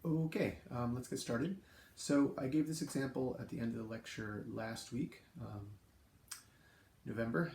Okay, let's get started. So I gave this example at the end of the lecture last week, November.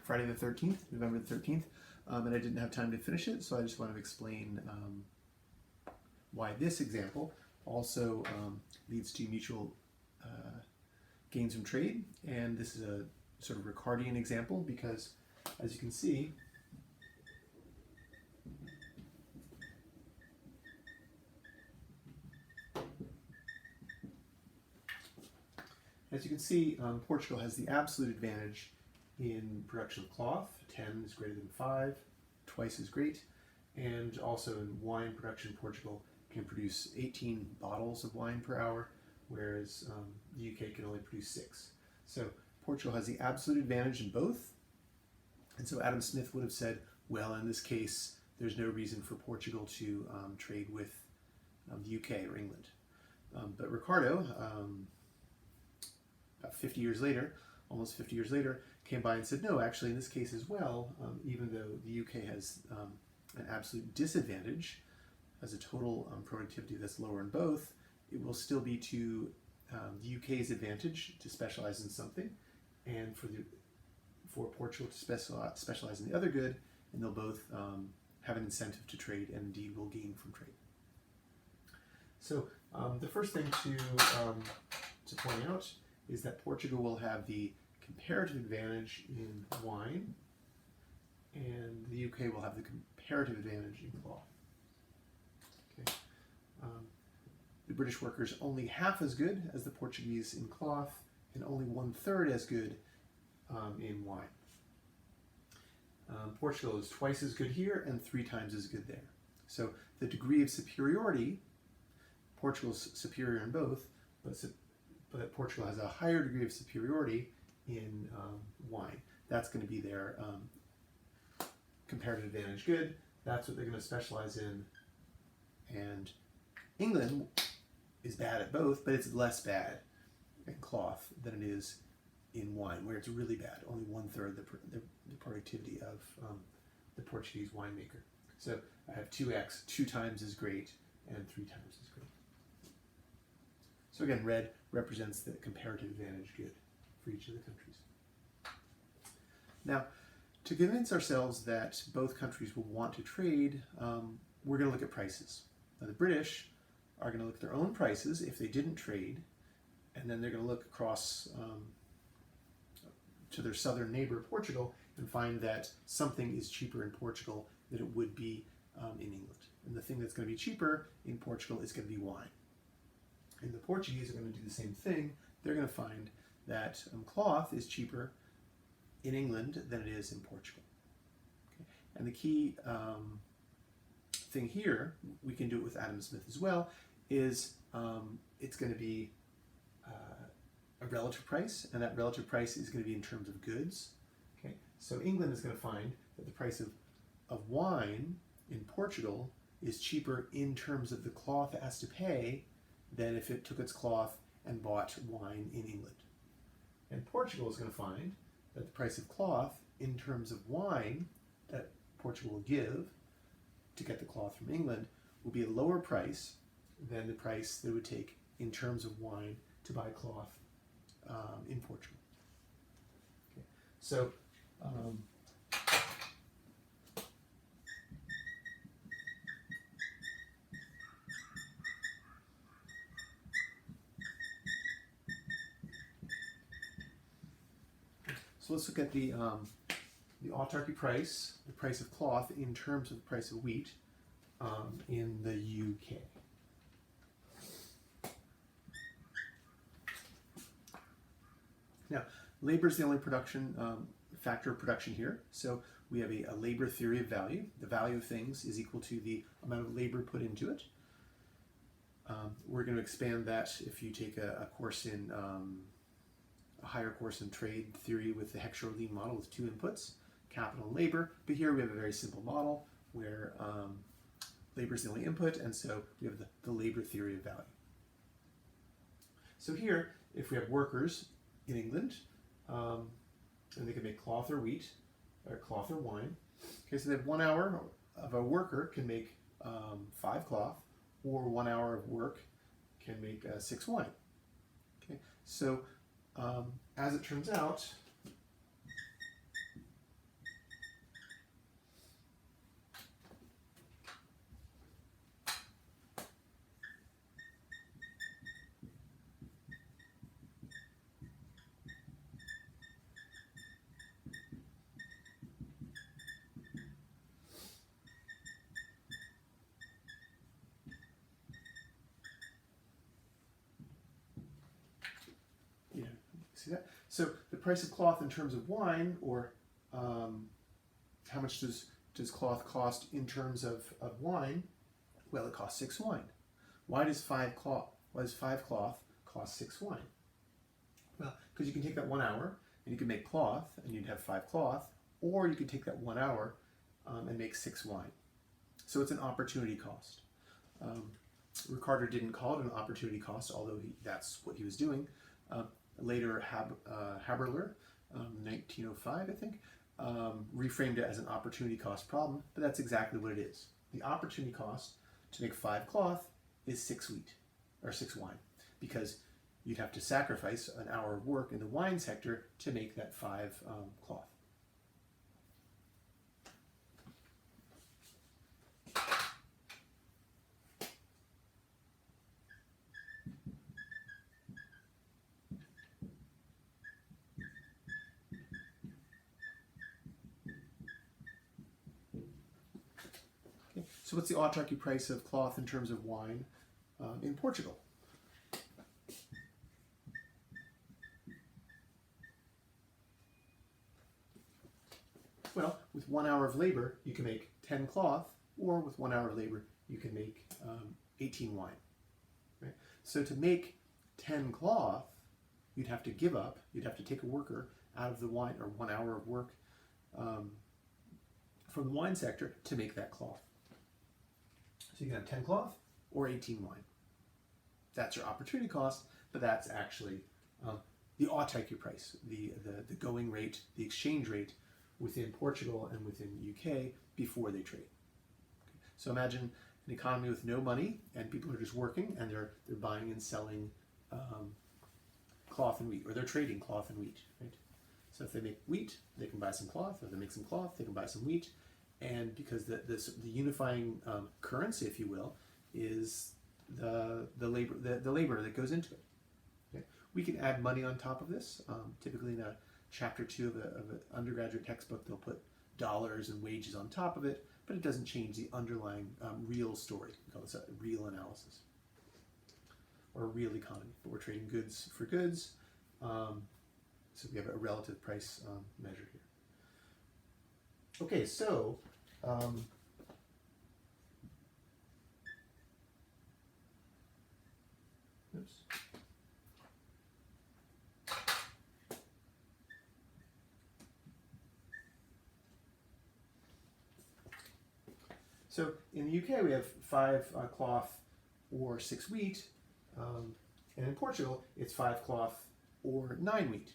Friday the 13th, November the 13th, and I didn't have time to finish it, so I just wanted to explain why this example also leads to mutual gains from trade, and this is a sort of Ricardian example because, as you can see, Portugal has the absolute advantage in production of cloth. 10 is greater than 5, twice as great. And also in wine production, Portugal can produce 18 bottles of wine per hour, whereas the UK can only produce 6. So Portugal has the absolute advantage in both. And so Adam Smith would have said, well, in this case, there's no reason for Portugal to trade with the UK or England. But Ricardo, about 50 years later, almost 50 years later, came by and said, no, actually in this case as well, even though the UK has an absolute disadvantage, has a total productivity that's lower in both, it will still be to the UK's advantage to specialize in something, and for Portugal to specialize in the other good, and they'll both have an incentive to trade and indeed will gain from trade. So the first thing to point out is that Portugal will have the comparative advantage in wine, and the UK will have the comparative advantage in cloth. Okay. The British workers only half as good as the Portuguese in cloth, and only 1/3 as good in wine. Portugal is twice as good here and 3 times as good there. So the degree of superiority, Portugal's superior in both, but Portugal has a higher degree of superiority in wine. That's going to be their comparative advantage good. That's what they're going to specialize in. And England is bad at both, but it's less bad in cloth than it is in wine, where it's really bad. Only 1/3 the productivity of the Portuguese winemaker. So I have 2x, 2 times as great, and 3 times as great. So again, red represents the comparative advantage good for each of the countries. Now, to convince ourselves that both countries will want to trade, we're going to look at prices. Now, the British are going to look at their own prices if they didn't trade, and then they're going to look across to their southern neighbor, Portugal, and find that something is cheaper in Portugal than it would be in England. And the thing that's going to be cheaper in Portugal is going to be wine. And the Portuguese are going to do the same thing. They're going to find that cloth is cheaper in England than it is in Portugal. Okay? And the key thing here, we can do it with Adam Smith as well, is it's going to be a relative price, and that relative price is going to be in terms of goods. Okay? So England is going to find that the price of wine in Portugal is cheaper in terms of the cloth it has to pay than if it took its cloth and bought wine in England. And Portugal is going to find that the price of cloth in terms of wine that Portugal will give to get the cloth from England will be a lower price than the price that it would take in terms of wine to buy cloth in Portugal. Okay. So So let's look at the autarky price, the price of cloth in terms of the price of wheat in the UK. Now, labor is the only production factor of production here. So we have a labor theory of value. The value of things is equal to the amount of labor put into it. We're going to expand that if you take a course in a higher course in trade theory with the Heckscher-Lean model with 2 inputs, capital and labor. But here we have a very simple model where labor is the only input, and so we have the labor theory of value. So here, if we have workers in England, and they can make cloth or wheat, or cloth or wine. Okay, so that 1 hour of a worker can make 5 cloth, or 1 hour of work can make 6 wine. Okay, so as it turns out, yeah, see that? So the price of cloth in terms of wine, or how much does cloth cost in terms of wine? Well, it costs 6 wine. Why does 5 cloth cost 6 wine? Well, because you can take that 1 hour and you can make cloth and you'd have 5 cloth, or you could take that 1 hour and make 6 wine. So it's an opportunity cost. Ricardo didn't call it an opportunity cost, although that's what he was doing. Later, Haberler, 1905, I think, reframed it as an opportunity cost problem, but that's exactly what it is. The opportunity cost to make 5 cloth is 6 wheat, or 6 wine, because you'd have to sacrifice an hour of work in the wine sector to make that 5 cloth. Okay, so what's the autarky price of cloth in terms of wine in Portugal? Well, with 1 hour of labor, you can make 10 cloth, or with 1 hour of labor, you can make 18 wine. Right? So to make 10 cloth, you'd have to give up, you'd have to take a worker out of the wine, or 1 hour of work from the wine sector to make that cloth. So you can have 10 cloth or 18 wine. That's your opportunity cost, but that's actually the autarky price, the going rate, the exchange rate within Portugal and within UK before they trade. Okay. So imagine an economy with no money and people are just working and they're buying and selling cloth and wheat, or they're trading cloth and wheat. Right? So if they make wheat, they can buy some cloth. If they make some cloth, they can buy some wheat. And because the unifying currency, if you will, is the labor that goes into it. Okay? We can add money on top of this. Typically in a chapter 2 of an undergraduate textbook, they'll put dollars and wages on top of it, but it doesn't change the underlying real story. We call this a real analysis, or a real economy. But we're trading goods for goods, so we have a relative price measure here. Okay, so oops. So in the UK we have 5 cloth or 6 wheat, and in Portugal it's 5 cloth or 9 wheat.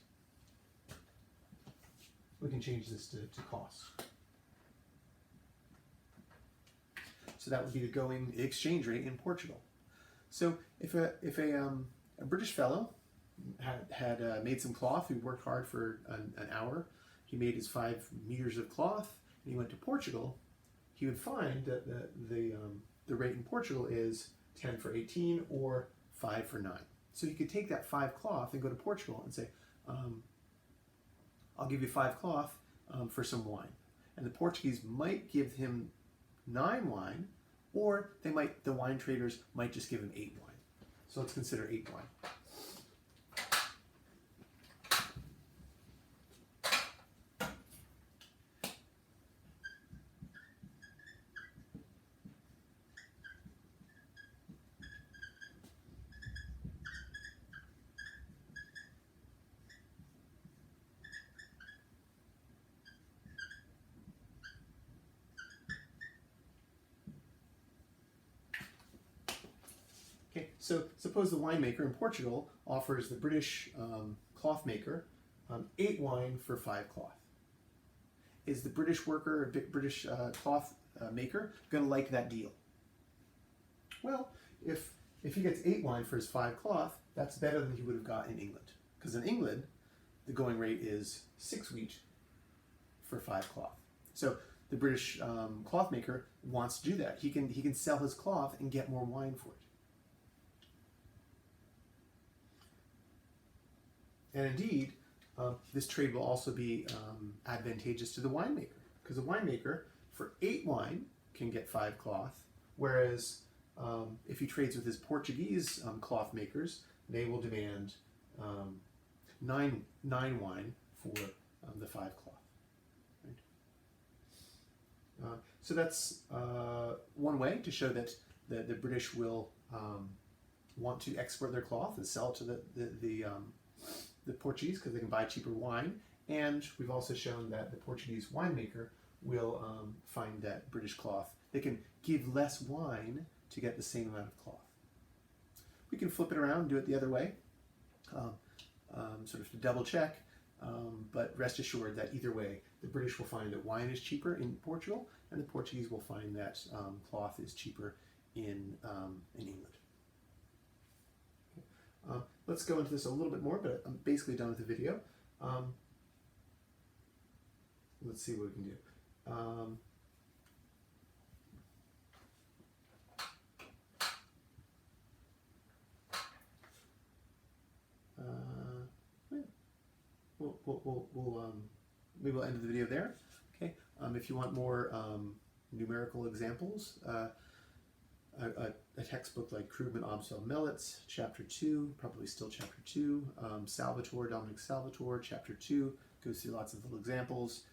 We can change this to cost. So that would be the going exchange rate in Portugal. So if a British fellow had made some cloth, who worked hard for an hour, he made his 5 meters of cloth, and he went to Portugal, he would find that the rate in Portugal is 10 for 18 or 5 for 9. So you could take that 5 cloth and go to Portugal and say, I'll give you 5 cloth for some wine. And the Portuguese might give him 9 wine, or the wine traders might just give him 8 wine. So let's consider 8 wine. Okay, so suppose the winemaker in Portugal offers the British cloth maker 8 wine for 5 cloth. is the British worker, British cloth maker, going to like that deal? Well, if he gets 8 wine for his 5 cloth, that's better than he would have got in England. Because in England, the going rate is 6 wheat for 5 cloth. So the British cloth maker wants to do that. He can sell his cloth and get more wine for it. And indeed, this trade will also be advantageous to the winemaker, because the winemaker for 8 wine can get 5 cloth, whereas if he trades with his Portuguese cloth makers, they will demand 9 wine for the 5 cloth. Right? So that's one way to show that the British will want to export their cloth and sell it to the Portuguese, because they can buy cheaper wine. And we've also shown that the Portuguese winemaker will find that British cloth, they can give less wine to get the same amount of cloth. We can flip it around and do it the other way, sort of to double check, but rest assured that either way, the British will find that wine is cheaper in Portugal, and the Portuguese will find that cloth is cheaper in England. Let's go into this a little bit more, but I'm basically done with the video. Let's see what we can do. Maybe we'll end the video there. Okay. If you want more numerical examples, a textbook like Krugman, Amsel, Mellitz, Chapter 2, probably still Chapter 2. Dominic Salvatore, Chapter 2, goes through lots of little examples.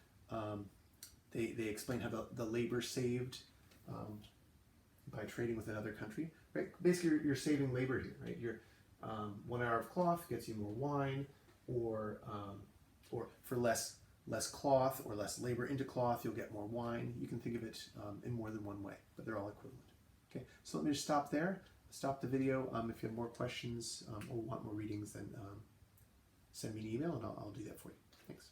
They explain how the labor saved by trading with another country. Right? Basically, you're saving labor here. Right? You're 1 hour of cloth gets you more wine, or for less cloth or less labor into cloth, you'll get more wine. You can think of it in more than one way, but they're all equivalent. Okay, so let me just stop there. Stop the video. If you have more questions or want more readings, then send me an email and I'll do that for you. Thanks.